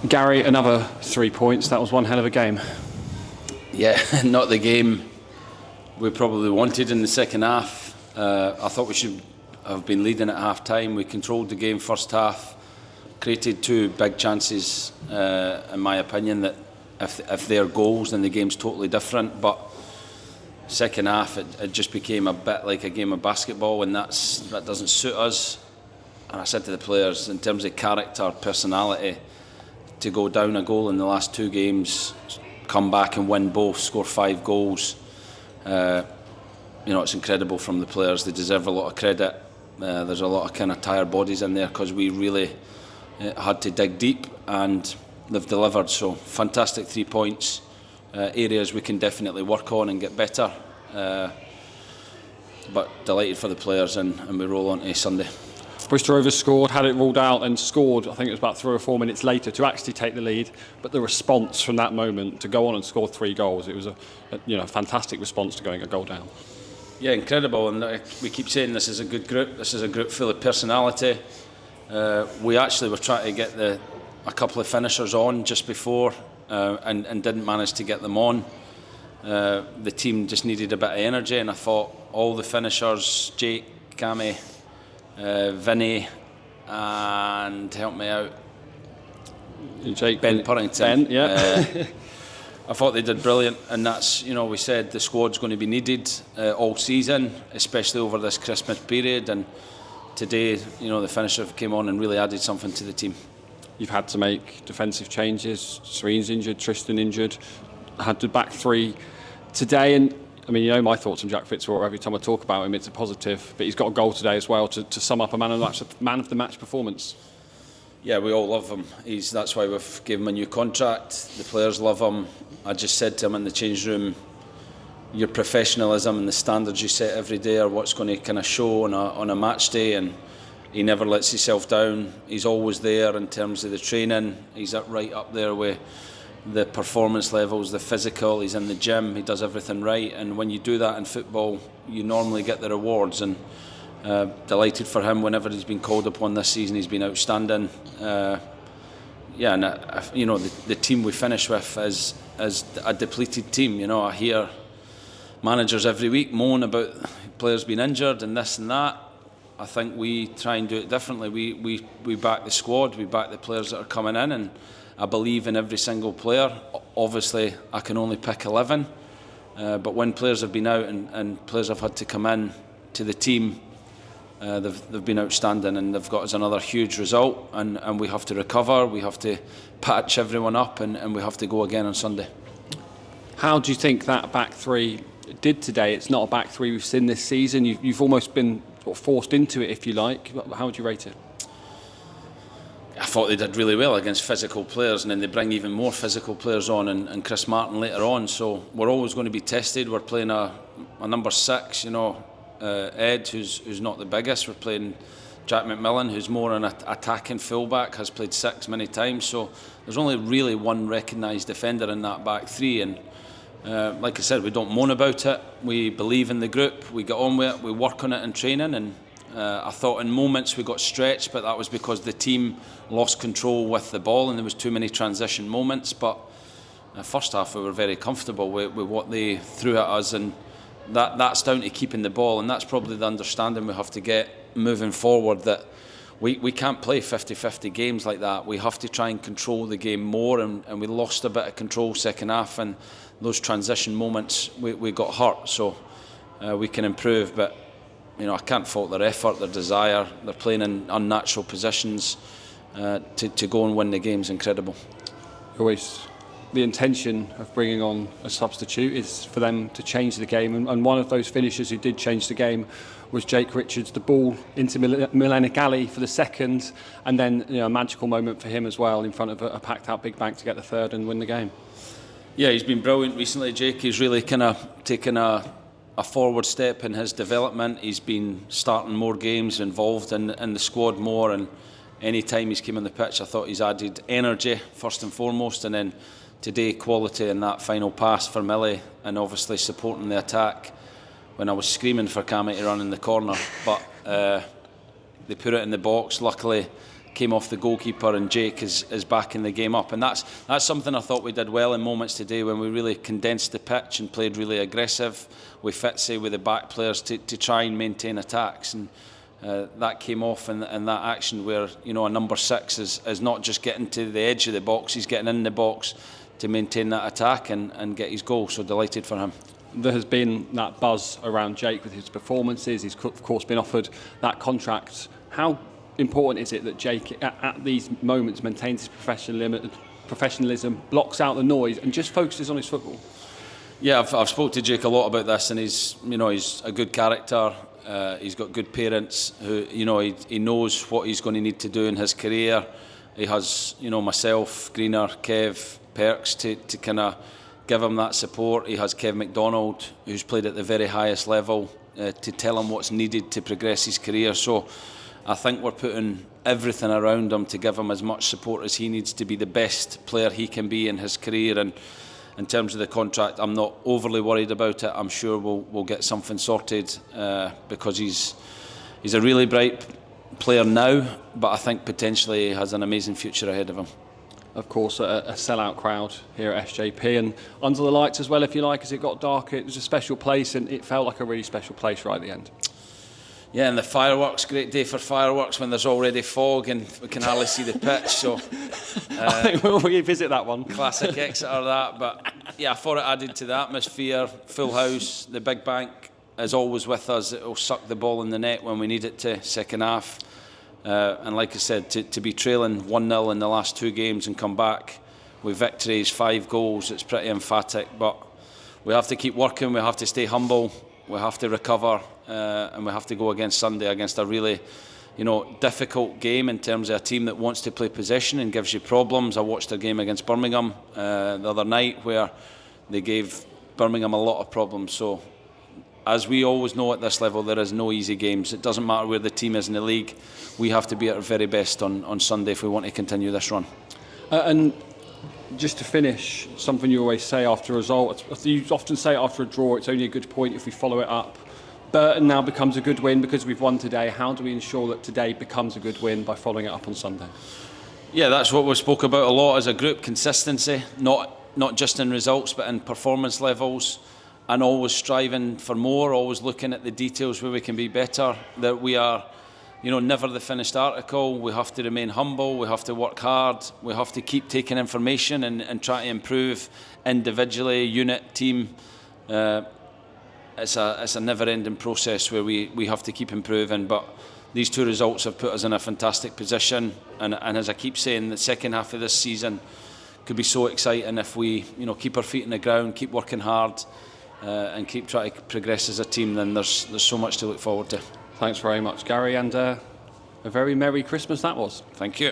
Gary, another 3 points. That was one hell of a game. Yeah, not the game we probably wanted in the second half. I thought we should have been leading at half time. We controlled the game first half, created 2 big chances, in my opinion, that if they're goals then the game's totally different. But second half it just became a bit like a game of basketball, and that doesn't suit us. And I said to the players, in terms of character, personality, to go down a goal in the last 2 games, come back and win both, score 5 goals, it's incredible from the players. They deserve a lot of credit. There's a lot of kind of tired bodies in there because we really had to dig deep, and they've delivered. So fantastic 3 points, areas we can definitely work on and get better, but delighted for the players, and we roll on to Sunday. Bristol Rovers scored, had it ruled out, and scored, I think it was about 3 or 4 minutes later, to actually take the lead. But the response from that moment to go on and score 3 goals, it was a fantastic response to going a goal down. Yeah, incredible. And we keep saying this is a good group. This is a group full of personality. We actually were trying to get a couple of finishers on just before, and didn't manage to get them on. The team just needed a bit of energy, and I thought all the finishers, Jake, Cammy, Vinny, and help me out, Jake, Ben Purrington. Ben, yeah. I thought they did brilliant, and that's, we said the squad's going to be needed all season, especially over this Christmas period, and today, the finisher came on and really added something to the team. You've had to make defensive changes. Serene's injured, Tristan injured, had the back 3 today, and my thoughts on Jack Fitzroy. Every time I talk about him, it's a positive. But he's got a goal today as well to sum up a man of the match performance. Yeah, we all love him. That's why we've given him a new contract. The players love him. I just said to him in the change room, your professionalism and the standards you set every day are what's going to kind of show on a match day. And he never lets himself down. He's always there in terms of the training. He's right up there with the performance levels, the physical. He's in the gym, he does everything right, and when you do that in football you normally get the rewards, and delighted for him. Whenever he's been called upon this season, he's been outstanding. The team we finish with is a depleted team. I hear managers every week moan about players being injured and this and that. I think we try and do it differently. We back the squad, we back the players that are coming in, and I believe in every single player. Obviously, I can only pick 11, but when players have been out and players have had to come in to the team, they've been outstanding, and they've got us another huge result, and we have to recover, we have to patch everyone up, and we have to go again on Sunday. How do you think that back 3 did today? It's not a back 3 we've seen this season. You've almost been sort of forced into it, if you like. How would you rate it? I thought they did really well against physical players, and then they bring even more physical players on, and Chris Martin later on. So we're always going to be tested. We're playing a number 6, Ed, who's not the biggest. We're playing Jack McMillan, who's more an attacking fullback, has played 6 many times. So there's only really one recognised defender in that back 3, and like I said, we don't moan about it. We believe in the group. We get on with it. We work on it in training, and I thought in moments we got stretched, but that was because the team lost control with the ball and there was too many transition moments. But first half we were very comfortable with what they threw at us, and that's down to keeping the ball, and that's probably the understanding we have to get moving forward, that we can't play 50-50 games like that. We have to try and control the game more, and we lost a bit of control second half, and those transition moments we got hurt. So we can improve, but I can't fault their effort, their desire. They're playing in unnatural positions. To go and win the game's incredible. Always the intention of bringing on a substitute is for them to change the game, and one of those finishers who did change the game was Jake Richards. The ball into Milenic Alley for the second, and then a magical moment for him as well in front of a packed out Big Bank to get the third and win the game. Yeah, he's been brilliant recently, Jake. He's really kind of taken a forward step in his development. He's been starting more games, involved in the squad more, and any time he's came on the pitch, I thought he's added energy first and foremost, and then today quality in that final pass for Millie, and obviously supporting the attack when I was screaming for Cammy to run in the corner, but they put it in the box. Luckily came off the goalkeeper, and Jake is backing the game up. And that's something I thought we did well in moments today, when we really condensed the pitch and played really aggressive with Fitzy, with the back players to try and maintain attacks. And that came off in that action where, you know, a number 6 is not just getting to the edge of the box, he's getting in the box to maintain that attack and get his goal. So delighted for him. There has been that buzz around Jake with his performances. He's of course been offered that contract. How important is it that Jake at these moments maintains his professionalism, blocks out the noise and just focuses on his football? Yeah, I've spoke to Jake a lot about this, and he's a good character. He's got good parents who, you know, he knows what he's going to need to do in his career. He has, you know, myself, Greener, Kev, Perks to kind of give him that support. He has Kev McDonald, who's played at the very highest level, to tell him what's needed to progress his career. So I think we're putting everything around him to give him as much support as he needs to be the best player he can be in his career. And in terms of the contract, I'm not overly worried about it. I'm sure we'll get something sorted, because he's a really bright player now, but I think potentially he has an amazing future ahead of him. Of course, a sellout crowd here at SJP, and under the lights as well, if you like. As it got dark, it was a special place, and it felt like a really special place right at the end. Yeah, and the fireworks, great day for fireworks when there's already fog and we can hardly see the pitch. So I think we'll revisit that one. Classic Exeter, that. But yeah, I thought it added to the atmosphere. Full house, the big bank is always with us. It'll suck the ball in the net when we need it to, second half. And like I said, to be trailing 1-0 in the last 2 games and come back with victories, 5 goals, it's pretty emphatic. But we have to keep working, we have to stay humble, we have to recover, and we have to go against Sunday against a really, you know, difficult game in terms of a team that wants to play possession and gives you problems. I watched a game against Birmingham the other night where they gave Birmingham a lot of problems. So as we always know at this level, there is no easy games. It doesn't matter where the team is in the league. We have to be at our very best on Sunday if we want to continue this run. And just to finish, something you always say after a result, you often say after a draw, it's only a good point if we follow it up. Burton now becomes a good win because we've won today. How do we ensure that today becomes a good win by following it up on Sunday? Yeah, that's what we spoke about a lot as a group, consistency, not just in results but in performance levels, and always striving for more, always looking at the details where we can be better, that we are, you know, never the finished article. We have to remain humble, we have to work hard, we have to keep taking information and try to improve individually, unit, team. It's a never-ending process where we have to keep improving, but these 2 results have put us in a fantastic position, and as I keep saying, the second half of this season could be so exciting if we, you know, keep our feet on the ground, keep working hard, and keep trying to progress as a team. Then there's so much to look forward to. Thanks very much, Gary, and a very Merry Christmas that was. Thank you.